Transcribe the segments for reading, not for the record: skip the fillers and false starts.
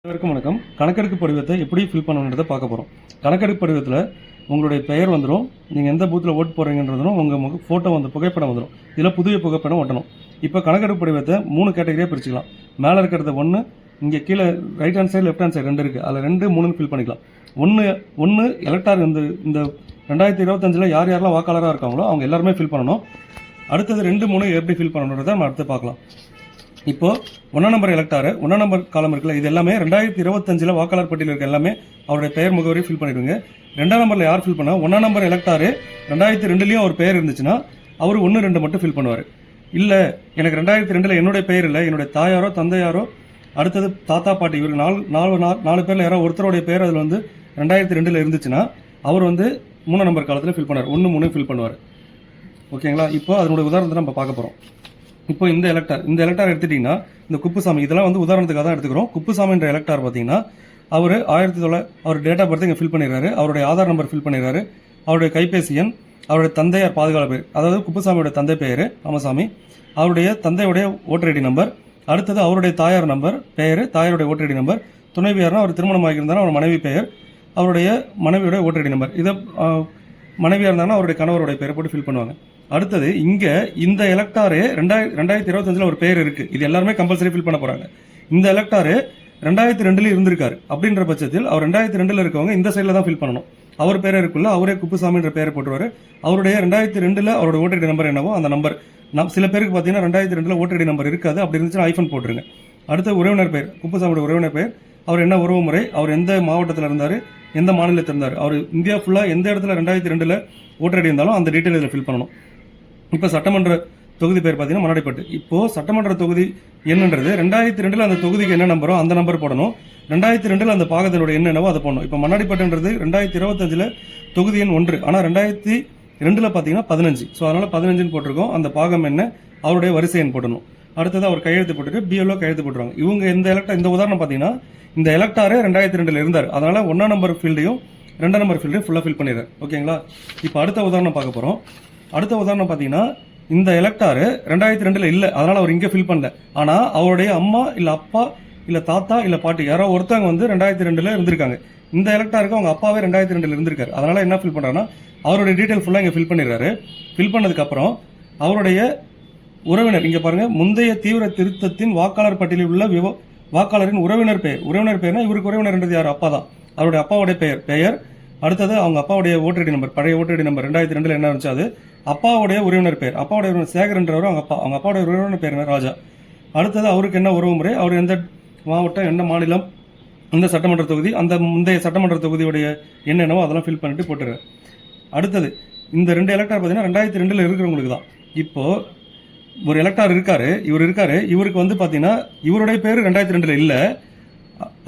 அனைவருக்கும் வணக்கம். கணக்கெடுப்பு படிவத்தை எப்படி ஃபில் பண்ணணுன்றதை பார்க்க போகிறோம். கணக்கெடுப்பு படிவத்தில் உங்களுடைய பெயர் வந்துடும், நீங்கள் எந்த பூத்தில் ஓட்டு போடுறீங்கன்றதும் உங்கள் ஃபோட்டோ வந்து புகைப்படம் வந்துடும். இதில் புதிய புகைப்படம் ஒட்டணும். இப்போ கணக்கெடுப்பு படிவத்தை 3 கேட்டகரியாக பிரிச்சுக்கலாம். மேலே இருக்கிறது 1, இங்கே கீழே right hand side left hand side 2 இருக்குது. அதில் 2, 3 ஃபில் பண்ணிக்கலாம். ஒன்று எலக்டார் இந்த 2025 யார் யாரெல்லாம் வாக்காளராக இருக்காங்களோ அவங்க எல்லாருமே ஃபில் பண்ணணும். அடுத்தது 2, 3 எப்படி ஃபில் பண்ணணுன்றதை நம்ம அடுத்து பார்க்கலாம். இப்போ 1 நம்பர் எலக்டாரு 1 நம்பர் காலம் இருக்குல்ல, இது எல்லாமே 2025 வாக்காளர் பட்டியல் இருக்க எல்லாமே அவருடைய பெயர் முகவரி ஃபில் பண்ணிடுங்க. 2ஆம் நம்பரில் யார் ஃபில் பண்ணா 1 நம்பர் எலக்டாரு 2002 அவர் பெயர் இருந்துச்சுன்னா அவர் 1, 2 மட்டும் ஃபில் பண்ணுவார். இல்லை எனக்கு 2002 என்னுடைய பெயர் இல்லை, என்னுடைய தாயாரோ தந்தையாரோ அடுத்தது தாத்தா பாட்டி இவருக்கு 4 பேரில் யாரோ ஒருத்தருடைய பேர் அதில் வந்து 2002 இருந்துச்சுன்னா அவர் வந்து 3 நம்பர் காலத்தில் ஃபில் பண்ணுவார், 1, 3 ஃபில் பண்ணுவார். ஓகேங்களா? இப்போ அதனுடைய உதாரணத்தை நம்ம பார்க்க போகிறோம். இப்போ இந்த எலக்டார் எடுத்துட்டீங்கன்னா இந்த குப்புசாமி இதெல்லாம் வந்து உதாரணத்துக்காக தான் எடுத்துக்கிறோம். குப்புசாமின்ற எலக்டார் பார்த்தீங்கன்னா அவர் அவர் டேட் ஆஃப் பர்த் இங்கே ஃபில் பண்ணிடுறாரு, அவருடைய ஆதார் நம்பர் ஃபில் பண்ணிடுறாரு, அவருடைய கைபேசி எண், அவருடைய தந்தையார் பாதுகாப்பு பேர், அதாவது குப்புசாமியோட தந்தை பெயர் ராமசாமி, அவருடைய தந்தையுடைய ஓட்டர் ஐடி நம்பர், அடுத்தது அவருடைய தாயார் நம்பர் பெயர், தாயாருடைய ஓட்டர் ஐடி நம்பர், துணைவியார்னா அவர் திருமணம் ஆகியிருந்தாலும் அவர் மனைவி பெயர், அவருடைய மனைவியுடைய ஓட்டர் ஐடி நம்பர், இதை மனைவியாக இருந்தாங்கன்னா அவருடைய கணவருடைய பெயரை போட்டு ஃபில் பண்ணுவாங்க. அடுத்தது இங்கே இந்த எலக்டாரு 2025 ஒரு பேர் இருக்கு, இது எல்லாருமே கம்பல்சரி ஃபில் பண்ண போறாங்க. இந்த எலக்டாரு 2002 இருந்திருக்காரு அப்படின்ற பட்சத்தில் அவர் 2002 இருக்கவங்க இந்த சைடில் தான் ஃபில் பண்ணணும். அவர் பேரே இருக்குல்ல, அவரே குப்புசாமின்ற பேரை போட்டுருவாரு. அவருடைய 2002 அவரோட ஓட்டர் ஐடி நம்பர் என்னவோ அந்த நம்பர் சில பேருக்கு பார்த்தீங்கன்னா 2002 ஓட்டர் ஐடி நம்பர் இருக்காது, அப்படி இருந்துச்சுன்னா ஐஃபோன் போட்டுருங்க. அடுத்த உறவினர் பெயர், குப்புசாமியோட உறவினர் பெயர், அவர் என்ன உறவு முறை, அவர் எந்த மாவட்டத்தில் இருந்தார், எந்த மாநிலத்தில் இருந்தார், அவர் இந்தியா ஃபுல்லாக எந்த இடத்துல 2002 ஓட்டர் ஐடி இருந்தாலும் அந்த டீட்டெயில் இதில் ஃபில் பண்ணணும். இப்போ சட்டமன்ற தொகுதி பேர் பார்த்தீங்கன்னா மண்ணாடிப்பட்டு. இப்போ சட்டமன்ற தொகுதி என்னன்றது 2002 அந்த தொகுதிக்கு என்ன நம்பரோ அந்த நம்பர் போடணும். 2002 அந்த பாகத்தினுடைய என்னவோ அதை போடணும். இப்போ மண்ணாடிப்பட்டுன்றது 2025 தொகுதி எண் 1, ஆனால் 2002 பார்த்தீங்கன்னா 15. ஸோ அதனால 15 போட்டிருக்கோம். அந்த பாகம் என்ன, அவருடைய வரிசை எண் போடணும். அடுத்தது அவர் கையெழுத்து போட்டுட்டு பிஎல்ஓ கையெழுத்து போட்டுருவாங்க. இவங்க இந்த உதாரணம் பார்த்தீங்கன்னா இந்த எலக்டாரு 2002 இருந்தார், அதனால 1ஆம் நம்பர் ஃபீல்டையும் 2ஆம் நம்பர் ஃபீல்டையும் ஃபுல்லாக ஃபில் பண்ணிடுறாரு. ஓகேங்களா? இப்போ அடுத்த உதாரணம் பார்க்க போகிறோம். அடுத்த உதாரணம் பார்த்தீங்கன்னா இந்த எலக்டாரு 2002 இல்லை, அதனால அவர் இங்கே ஃபில் பண்ணல. ஆனால் அவருடைய அம்மா இல்லை அப்பா இல்லை தாத்தா இல்லை பாட்டி யாரோ ஒருத்தவங்க வந்து 2002 இருந்திருக்காங்க. இந்த எலக்டாருக்கு அவங்க அப்பாவே 2002 இருந்திருக்காரு, அதனால என்ன ஃபில் பண்ணுறாங்கன்னா அவருடைய டீட்டெயில் ஃபுல்லாக இங்கே ஃபில் பண்ணிடுறாரு. ஃபில் பண்ணதுக்கப்புறம் அவருடைய உறவினர் இங்கே பாருங்க, முந்தைய தீவிர திருத்தத்தின் வாக்காளர் பட்டியலில் உள்ள வாக்காளரின் உறவினர் பெயர்னா இவருக்கு உறவினர்ன்றது யார், அப்பா தான். அவருடைய அப்பாவுடைய பெயர், அடுத்தது அவங்க அப்பாவுடைய ஓட்டர் ஐடி நம்பர், பழைய ஓட்டர் ஐடி நம்பர் 2002 என்ன இருந்துச்சு அது, அப்பாவுடைய உறவினர் பெயர், அப்பாவுடைய உறவினர் சேகர்ன்றவர் அவங்க அப்பாவுடைய உறவினர் பெயர் ராஜா. அடுத்தது அவருக்கு என்ன உறவு முறை, அவர் எந்த மாவட்டம் என்ன மாநிலம், இந்த சட்டமன்ற தொகுதி, அந்த முந்தைய சட்டமன்ற தொகுதியுடைய என்னென்னவோ அதெல்லாம் ஃபில் பண்ணிட்டு போட்டுருவார். அடுத்தது இந்த 2 எலக்டார் பார்த்தீங்கன்னா 2002 இருக்கிறவங்களுக்கு தான். இப்போ ஒரு எலக்டார் இவருக்கு வந்து பார்த்தீங்கன்னா இவருடைய பேர் 2002 இல்லை.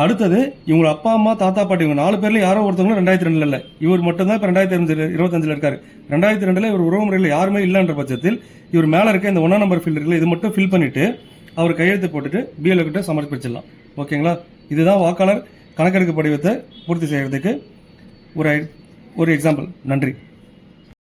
அடுத்தது இவங்க அப்பா அம்மா தாத்தா பாட்டி இவங்க 4 பேர்ல யாரோ ஒருத்தவங்க 2002 இல்லை, இவர் மட்டும்தான் இப்போ 2025 இருக்காரு. 2002 இவர் உறவு முறையில் யாருமே இல்லைன்ற பட்சத்தில் இவர் மேலே இருக்க இந்த 1ஆம் நம்பர் ஃபீல்டு இருக்குல்ல, இது மட்டும் ஃபில் பண்ணிட்டு அவர் கையெழுத்து போட்டுட்டு பிஎல்ஓ கிட்ட சமர்ப்பிச்சிடலாம். ஓகேங்களா? இதுதான் வாக்காளர் கணக்கெடுப்பு படிவத்தை பூர்த்தி செய்யறதுக்கு ஒரு எக்ஸாம்பிள். நன்றி.